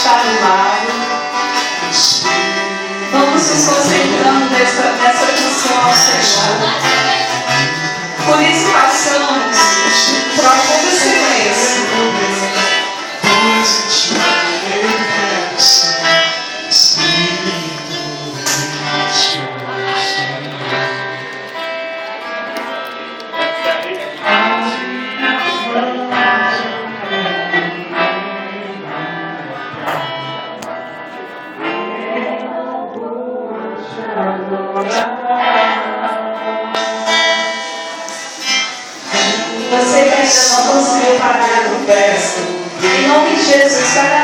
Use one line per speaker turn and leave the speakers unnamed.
está do lado. Vamos nos concentrando nessa canção ao Senhor. Por isso passamos profundo silêncio. Você que ainda não conseguiu parar o verso, em nome de Jesus,